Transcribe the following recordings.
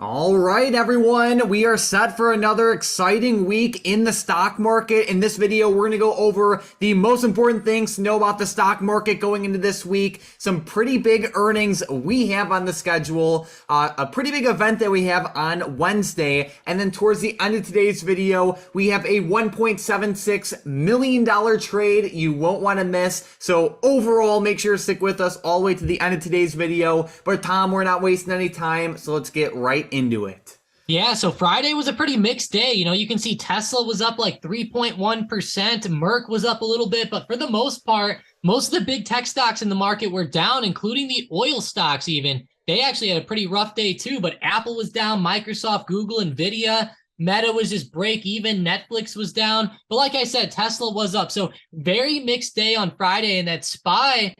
All right, everyone. We are set for another exciting week in the stock market. In this video, we're going to go over the most important things to know about the stock market going into this week. Some pretty big earnings we have on the schedule, a pretty big event that we have on Wednesday. And then towards the end of today's video, we have a $1.76 million trade you won't want to miss. So overall, make sure to stick with us all the way to the end of today's video. But Tom, we're not wasting any time, so let's get right into it. Yeah, so Friday was a pretty mixed day. You can see Tesla was up like 3.1%, Merck was up a little bit, but for the most part, most of the big tech stocks in the market were down, including the oil stocks even. They actually had a pretty rough day too, but Apple was down, Microsoft, Google, Nvidia, Meta was just break even, Netflix was down. But like I said, Tesla was up. So very mixed day on Friday, and that SPY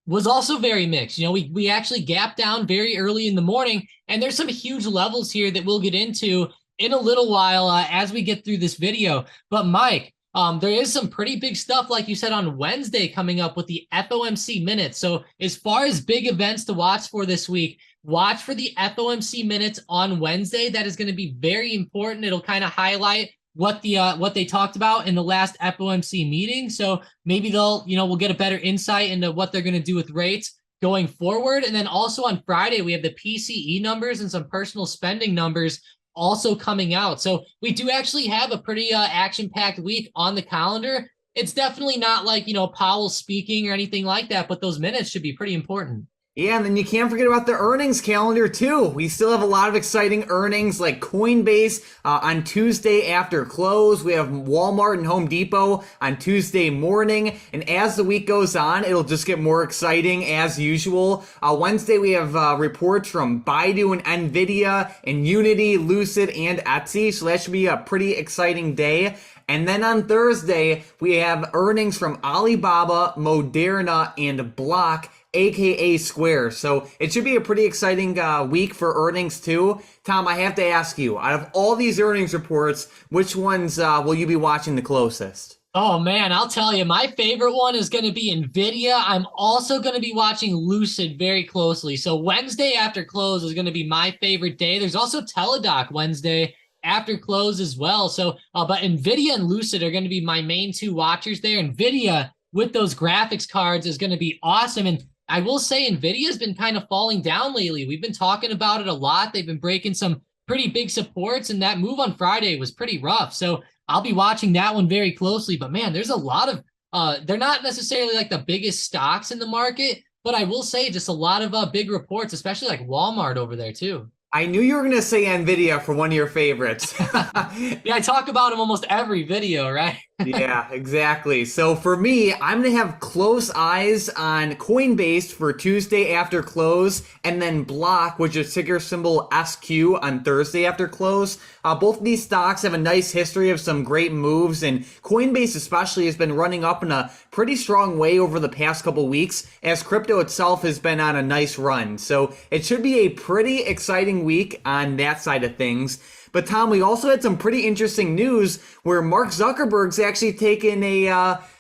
was also very mixed. We actually gapped down very early in the morning, and there's some huge levels here that we'll get into in a little while as we get through this video. But Mike, there is some pretty big stuff, like you said, on Wednesday coming up with the FOMC minutes. So as far as big events to watch for this week, watch for the FOMC minutes on Wednesday. That is going to be very important. It'll kind of highlight what they talked about in the last FOMC meeting. So maybe we'll get a better insight into what they're going to do with rates going forward. And then also on Friday, we have the PCE numbers and some personal spending numbers also coming out. So we do actually have a pretty action-packed week on the calendar. It's definitely not like, Powell speaking or anything like that, but those minutes should be pretty important. Yeah, and then you can't forget about the earnings calendar too. We still have a lot of exciting earnings like Coinbase on Tuesday after close. We have Walmart and Home Depot on Tuesday morning. And as the week goes on, it'll just get more exciting as usual. Wednesday, we have reports from Baidu and Nvidia and Unity, Lucid, and Etsy. So that should be a pretty exciting day. And then on Thursday, we have earnings from Alibaba, Moderna, and Block, aka Square. So it should be a pretty exciting week for earnings too. Tom, I have to ask you, out of all these earnings reports, which ones will you be watching the closest? Oh man, I'll tell you, my favorite one is going to be Nvidia. I'm also going to be watching Lucid very closely. So Wednesday after close is going to be my favorite day. There's also Teladoc Wednesday after close as well. So, but Nvidia and Lucid are going to be my main two watchers there. Nvidia with those graphics cards is going to be awesome. And I will say Nvidia has been kind of falling down lately. We've been talking about it a lot. They've been breaking some pretty big supports, and that move on Friday was pretty rough. So I'll be watching that one very closely. But man, there's a lot of, they're not necessarily like the biggest stocks in the market, but I will say just a lot of big reports, especially like Walmart over there too. I knew you were going to say Nvidia for one of your favorites. Yeah, I talk about them almost every video, right? Yeah, exactly. So for me, I'm going to have close eyes on Coinbase for Tuesday after close, and then Block, which is ticker symbol SQ, on Thursday after close. Both of these stocks have a nice history of some great moves, and Coinbase especially has been running up in a pretty strong way over the past couple weeks, as crypto itself has been on a nice run. So it should be a pretty exciting week on that side of things. But Tom, we also had some pretty interesting news where Mark Zuckerberg's actually taken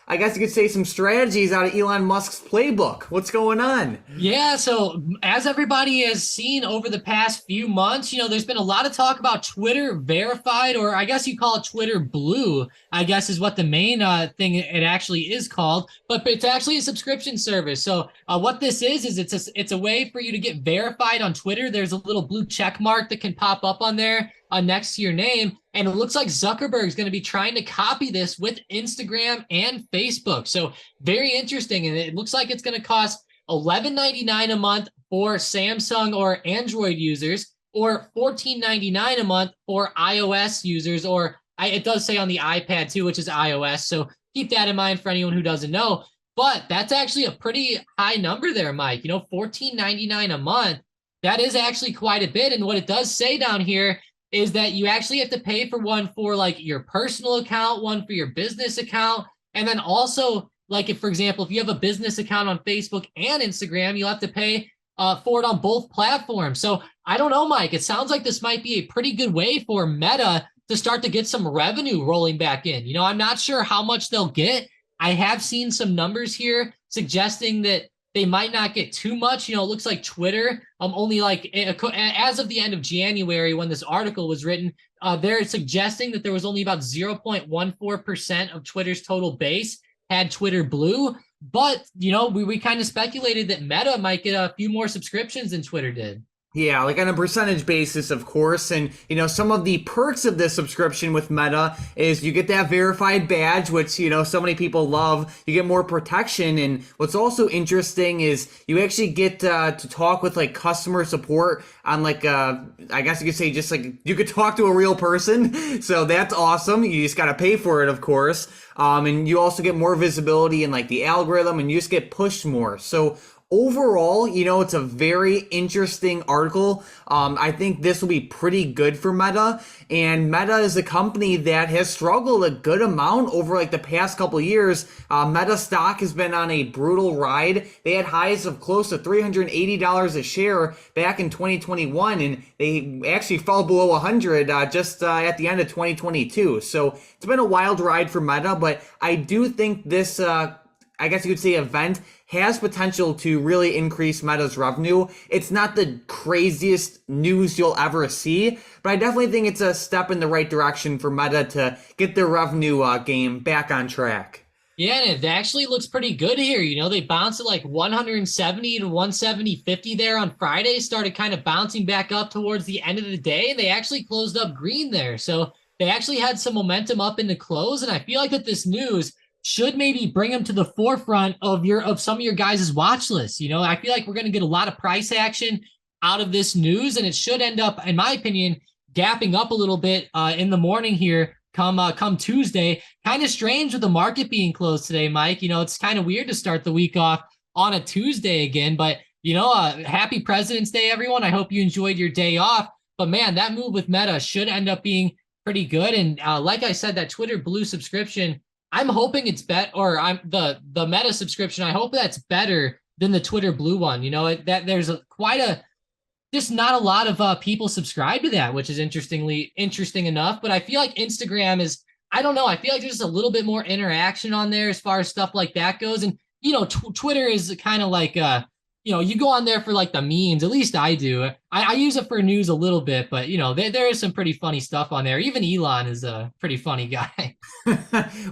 I guess you could say some strategies out of Elon Musk's playbook. What's going on? Yeah, so as everybody has seen over the past few months, there's been a lot of talk about Twitter verified, or I guess you call it Twitter Blue, I guess is what the main thing it actually is called, but it's actually a subscription service. So what this is it's a way for you to get verified on Twitter. There's a little blue check mark that can pop up on there next to your name. And it looks like Zuckerberg's going to be trying to copy this with Instagram and Facebook. So very interesting. And it looks like it's going to cost $11.99 a month for Samsung or Android users, or $14.99 a month for iOS users, or it does say on the iPad too, which is iOS. So keep that in mind for anyone who doesn't know. But that's actually a pretty high number there, Mike. $14.99 a month. That is actually quite a bit. And what it does say down here is that you actually have to pay for one for like your personal account, one for your business account. And then also, like if, for example, if you have a business account on Facebook and Instagram, you'll have to pay for it on both platforms. So I don't know, Mike, it sounds like this might be a pretty good way for Meta to start to get some revenue rolling back in. I'm not sure how much they'll get. I have seen some numbers here suggesting that they might not get too much. You know, it looks like Twitter, only like as of the end of January when this article was written, they're suggesting that there was only about 0.14% of Twitter's total base had Twitter Blue. But, you know, we kind of speculated that Meta might get a few more subscriptions than Twitter did. Yeah, like on a percentage basis, of course. And, you know, some of the perks of this subscription with Meta is you get that verified badge, which, you know, so many people love. You get more protection. And what's also interesting is you actually get to talk with like customer support on like, I guess you could say just like you could talk to a real person. So that's awesome. You just got to pay for it, of course. And you also get more visibility in like the algorithm and you just get pushed more. So overall, you know, it's a very interesting article. I think this will be pretty good for Meta. And Meta is a company that has struggled a good amount over like the past couple of years. Meta stock has been on a brutal ride. They had highs of close to $380 a share back in 2021, and they actually fell below 100 just at the end of 2022. So it's been a wild ride for Meta, but I do think this I guess you could say event has potential to really increase Meta's revenue. It's not the craziest news you'll ever see, but I definitely think it's a step in the right direction for Meta to get their revenue game back on track. Yeah, and it actually looks pretty good here. You know, they bounced at like 170 to 170.50 there on Friday, started kind of bouncing back up towards the end of the day, and they actually closed up green there. So they actually had some momentum up in the close, and I feel like that this news should maybe bring them to the forefront of some of your guys' watch lists. You know, I feel like we're going to get a lot of price action out of this news, and it should end up, in my opinion, gapping up a little bit in the morning here come Tuesday. Kind of strange with the market being closed today, Mike. You know, it's kind of weird to start the week off on a Tuesday again, but, you know, happy President's Day, everyone. I hope you enjoyed your day off. But, man, that move with Meta should end up being pretty good. And like I said, that Twitter Blue subscription, I'm hoping it's I'm the Meta subscription. I hope that's better than the Twitter Blue one. You know, that there's just not a lot of people subscribe to that, which is interesting enough. But I feel like Instagram is, I don't know. I feel like there's a little bit more interaction on there as far as stuff like that goes. And, you know, Twitter is kind of like, you know, you go on there for like the memes. At least I do. I use it for news a little bit, but, you know, there is some pretty funny stuff on there. Even Elon is a pretty funny guy.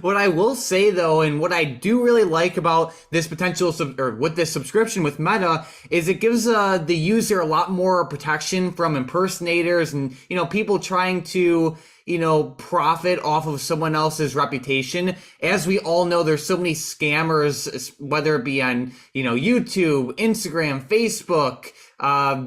What I will say though, and what I do really like about this potential with this subscription with Meta is it gives the user a lot more protection from impersonators and, you know, people trying to, you know, profit off of someone else's reputation. As we all know, there's so many scammers, whether it be on, you know, YouTube, Instagram, Facebook,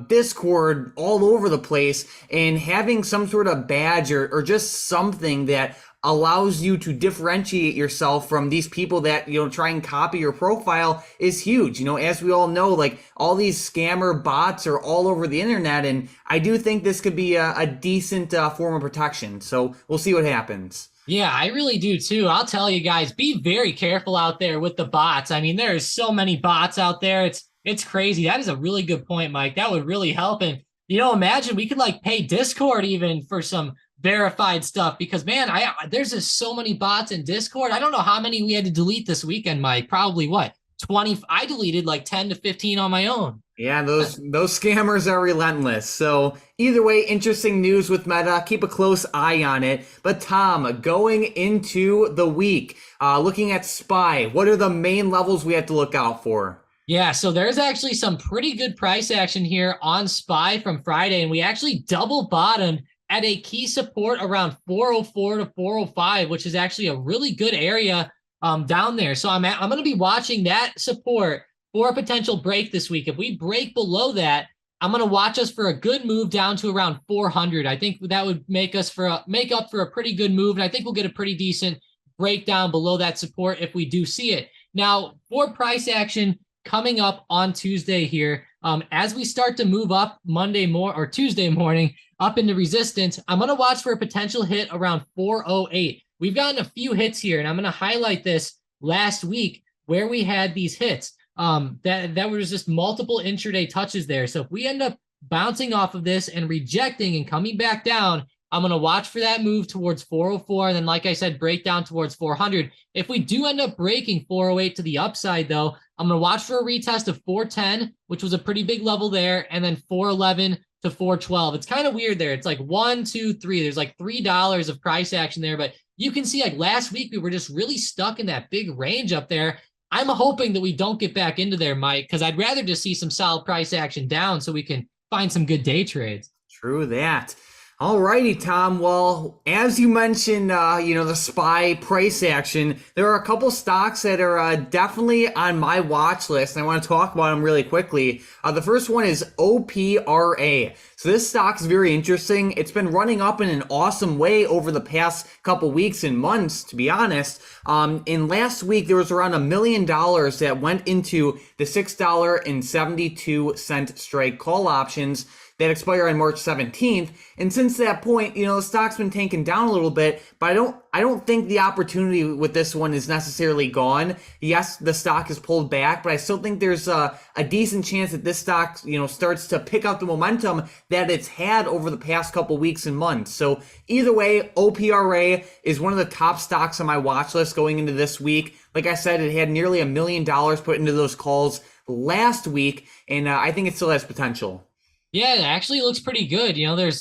Discord, all over the place, and having some sort of badge or just something that allows you to differentiate yourself from these people that, you know, try and copy your profile is huge. You know, as we all know, like all these scammer bots are all over the internet, and I do think this could be a decent form of protection. So we'll see what happens. Yeah, I really do too. I'll tell you guys, be very careful out there with the bots. I mean, there's so many bots out there. It's crazy. That is a really good point, Mike. That would really help. And, you know, imagine we could like pay Discord even for some verified stuff, because, man, there's just so many bots in Discord. I don't know how many we had to delete this weekend, Mike. Probably what, 20? I deleted like 10 to 15 on my own. Yeah, those scammers are relentless. So either way, interesting news with Meta. Keep a close eye on it. But Tom, going into the week, looking at SPY, what are the main levels we have to look out for? Yeah, so there's actually some pretty good price action here on SPY from Friday, and we actually double bottomed at a key support around 404 to 405, which is actually a really good area down there. So I'm going to be watching that support for a potential break this week. If we break below that, I'm going to watch us for a good move down to around 400. I think that would make up for a pretty good move, and I think we'll get a pretty decent breakdown below that support if we do see it. Now, for price action coming up on Tuesday here, as we start to move up Tuesday morning up into resistance, I'm going to watch for a potential hit around 408. We've gotten a few hits here, and I'm going to highlight this last week where we had these hits. That was just multiple intraday touches there. So if we end up bouncing off of this and rejecting and coming back down, I'm going to watch for that move towards 404. And then, like I said, break down towards 400. If we do end up breaking 408 to the upside, though, I'm going to watch for a retest of 410, which was a pretty big level there, and then 411 to 412. It's kind of weird there. It's like 1, 2, 3. There's like $3 of price action there, but you can see like last week we were just really stuck in that big range up there. I'm hoping that we don't get back into there, Mike, because I'd rather just see some solid price action down so we can find some good day trades. True that. All righty, Tom. Well, as you mentioned, the SPY price action, there are a couple stocks that are definitely on my watch list, and I want to talk about them really quickly. The first one is OPRA. So this stock is very interesting. It's been running up in an awesome way over the past couple weeks and months, to be honest. In last week, there was around $1 million that went into the $6.72 strike call options that expire on March 17th. And since that point, the stock's been tanking down a little bit, but I don't think the opportunity with this one is necessarily gone. Yes, the stock is pulled back, but I still think there's a decent chance that this stock, starts to pick up the momentum that it's had over the past couple weeks and months. So either way, OPRA is one of the top stocks on my watch list going into this week. Like I said, it had nearly $1 million put into those calls last week, and I think it still has potential. Yeah, it actually looks pretty good.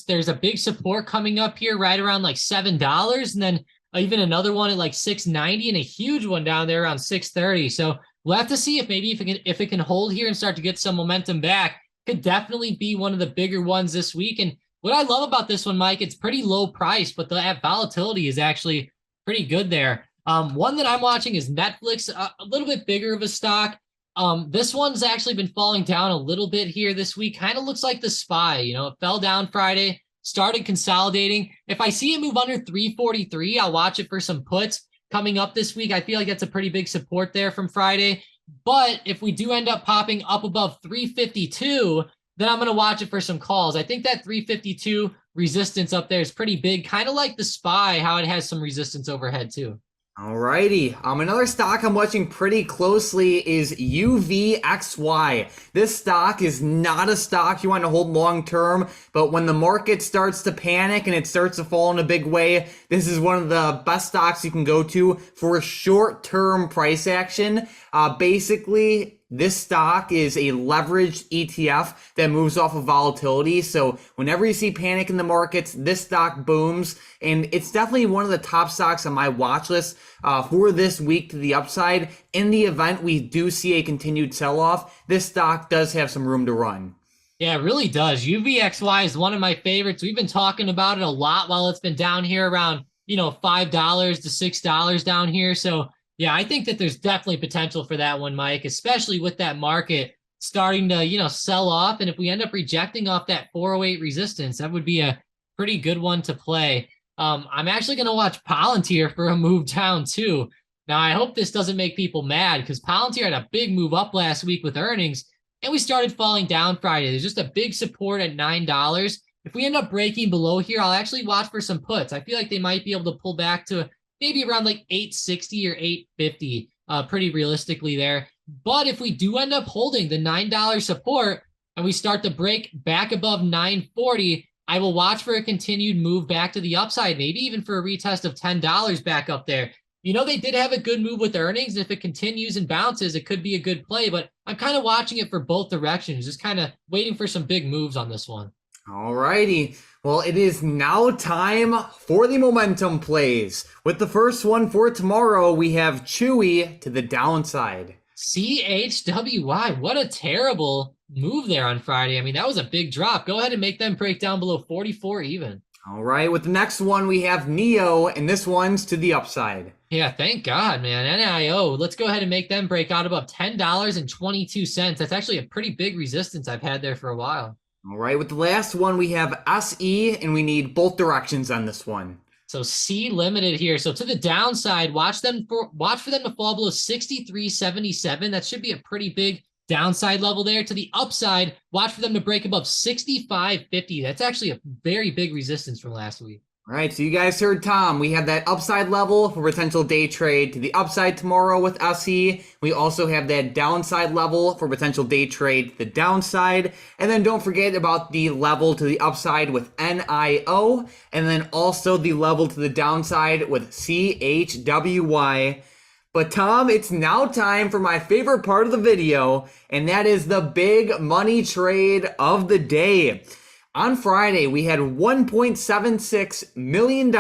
There's a big support coming up here right around like $7, and then even another one at like $6.90, and a huge one down there around $6.30. So we'll have to see if it can hold here and start to get some momentum back. Could definitely be one of the bigger ones this week. And what I love about this one, Mike, it's pretty low price, but the volatility is actually pretty good there. One that I'm watching is Netflix, a little bit bigger of a stock. This one's actually been falling down a little bit here this week. Kind of looks like the SPY. It fell down Friday, started consolidating. If I see it move under 343, I'll watch it for some puts coming up this week. I feel like that's a pretty big support there from Friday. But if we do end up popping up above 352, then I'm going to watch it for some calls. I think that 352 resistance up there is pretty big, kind of like the SPY, how it has some resistance overhead too. Alrighty. Another stock I'm watching pretty closely is UVXY. This stock is not a stock you want to hold long term, but when the market starts to panic and it starts to fall in a big way, this is one of the best stocks you can go to for short-term price action. Basically, this stock is a leveraged ETF that moves off of volatility. So whenever you see panic in the markets, this stock booms. And it's definitely one of the top stocks on my watch list for this week to the upside. In the event we do see a continued sell-off, this stock does have some room to run. Yeah, it really does. UVXY is one of my favorites. We've been talking about it a lot while it's been down here around, $5 to $6 down here. So yeah, I think that there's definitely potential for that one, Mike, especially with that market starting to, sell off. And if we end up rejecting off that 408 resistance, that would be a pretty good one to play. I'm actually going to watch Palantir for a move down too. Now, I hope this doesn't make people mad because Palantir had a big move up last week with earnings and we started falling down Friday. There's just a big support at $9. If we end up breaking below here, I'll actually watch for some puts. I feel like they might be able to pull back to maybe around like 860 or 850, pretty realistically there. But if we do end up holding the $9 support and we start to break back above 940, I will watch for a continued move back to the upside, maybe even for a retest of $10 back up there. They did have a good move with earnings. If it continues and bounces, it could be a good play, but I'm kind of watching it for both directions, just kind of waiting for some big moves on this one. Alrighty. Well, it is now time for the momentum plays. With the first one for tomorrow, we have Chewy to the downside. CHWY, what a terrible move there on Friday. I mean, that was a big drop. Go ahead and make them break down below 44 even. All right, with the next one, we have NEO, and this one's to the upside. Yeah, thank God, man. NIO, let's go ahead and make them break out above $10.22. That's actually a pretty big resistance I've had there for a while. All right, with the last one, we have SE, and we need both directions on this one. So C limited here. So to the downside, watch for them to fall below 63.77. That should be a pretty big downside level there. To the upside, watch for them to break above 65.50. That's actually a very big resistance from last week. All right, so you guys heard Tom. We have that upside level for potential day trade to the upside tomorrow with SE. We also have that downside level for potential day trade to the downside. And then don't forget about the level to the upside with NIO. And then also the level to the downside with CHWY. But Tom, it's now time for my favorite part of the video, and that is the big money trade of the day. On Friday, we had $1.76 million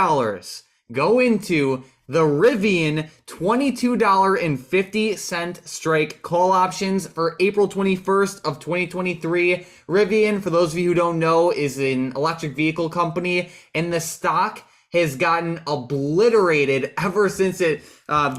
go into the Rivian $22.50 strike call options for April 21st of 2023. Rivian, for those of you who don't know, is an electric vehicle company, and the stock has gotten obliterated ever since it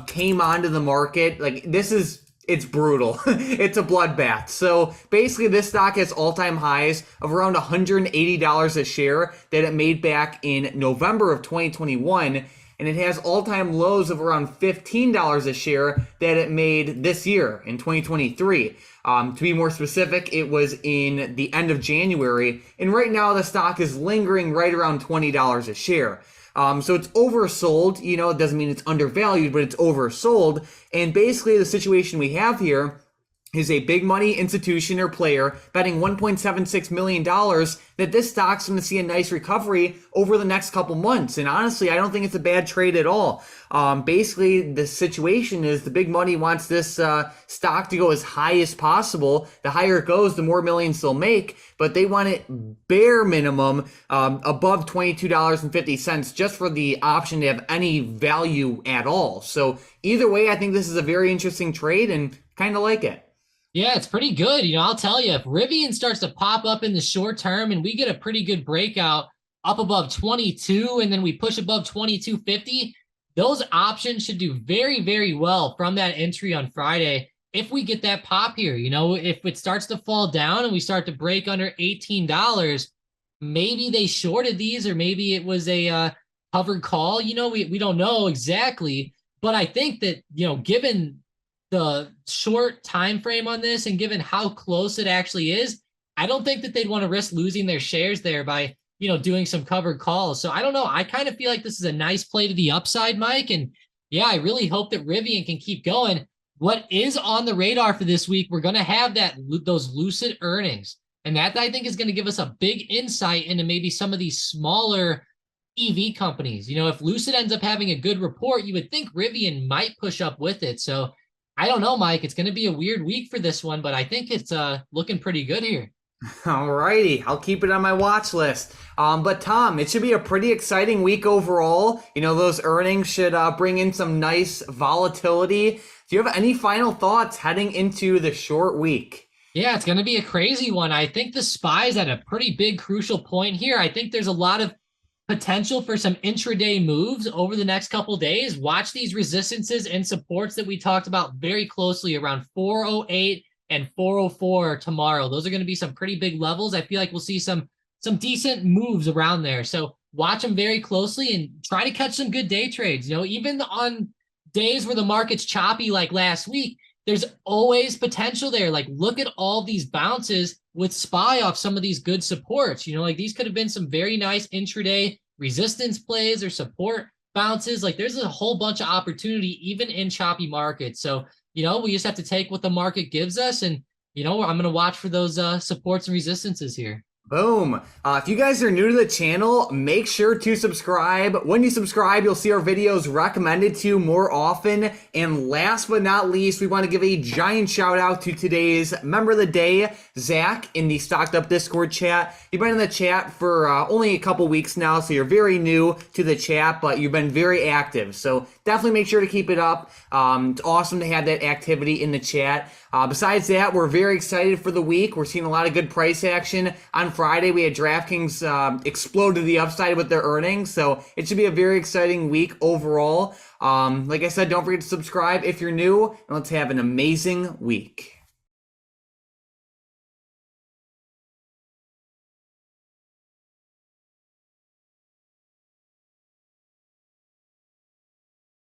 came onto the market. It's brutal. It's a bloodbath. So basically this stock has all-time highs of around $180 a share that it made back in November of 2021. And it has all-time lows of around $15 a share that it made this year in 2023. To be more specific, it was in the end of January. And right now the stock is lingering right around $20 a share. So it's oversold. It doesn't mean it's undervalued, but it's oversold. And basically the situation we have here is a big money institution or player betting $1.76 million that this stock's going to see a nice recovery over the next couple months. And honestly, I don't think it's a bad trade at all. Basically, the situation is the big money wants this stock to go as high as possible. The higher it goes, the more millions they'll make. But they want it bare minimum above $22.50 just for the option to have any value at all. So either way, I think this is a very interesting trade and kind of like it. Yeah, it's pretty good. I'll tell you, if Rivian starts to pop up in the short term and we get a pretty good breakout up above 22 and then we push above 22.50, those options should do very, very well from that entry on Friday. If we get that pop here, if it starts to fall down and we start to break under $18, maybe they shorted these or maybe it was a covered call. We don't know exactly, but I think that, given the short time frame on this and given how close it actually is, I don't think that they'd want to risk losing their shares there by, doing some covered calls. So I don't know. I kind of feel like this is a nice play to the upside, Mike. And yeah, I really hope that Rivian can keep going. What is on the radar for this week, we're going to have those Lucid earnings. And that I think is going to give us a big insight into maybe some of these smaller EV companies. If Lucid ends up having a good report, you would think Rivian might push up with it. So I don't know, Mike. It's going to be a weird week for this one, but I think it's looking pretty good here. All righty. I'll keep it on my watch list. But Tom, it should be a pretty exciting week overall. Those earnings should bring in some nice volatility. Do you have any final thoughts heading into the short week? Yeah, it's going to be a crazy one. I think the SPY's at a pretty big crucial point here. I think there's a lot of potential for some intraday moves over the next couple days. Watch these resistances and supports that we talked about very closely around 408 and 404 tomorrow. Those are going to be some pretty big levels. I feel like we'll see some decent moves around there. So watch them very closely and try to catch some good day trades. Even on days where the market's choppy like last week, there's always potential there. Like, look at all these bounces with SPY off some of these good supports. These could have been some very nice intraday resistance plays or support bounces. There's a whole bunch of opportunity even in choppy markets. So, we just have to take what the market gives us. And, I'm going to watch for those supports and resistances here. Boom. If you guys are new to the channel, make sure to subscribe. When you subscribe, you'll see our videos recommended to you more often. And last but not least, we want to give a giant shout out to today's member of the day, Zach, in the Stocked Up Discord chat. You've been in the chat for only a couple weeks now, so you're very new to the chat, but you've been very active. So definitely make sure to keep it up. It's awesome to have that activity in the chat. Besides that, we're very excited for the week. We're seeing a lot of good price action. On Friday, we had DraftKings explode to the upside with their earnings, so it should be a very exciting week overall. Like I said, don't forget to subscribe if you're new, and let's have an amazing week.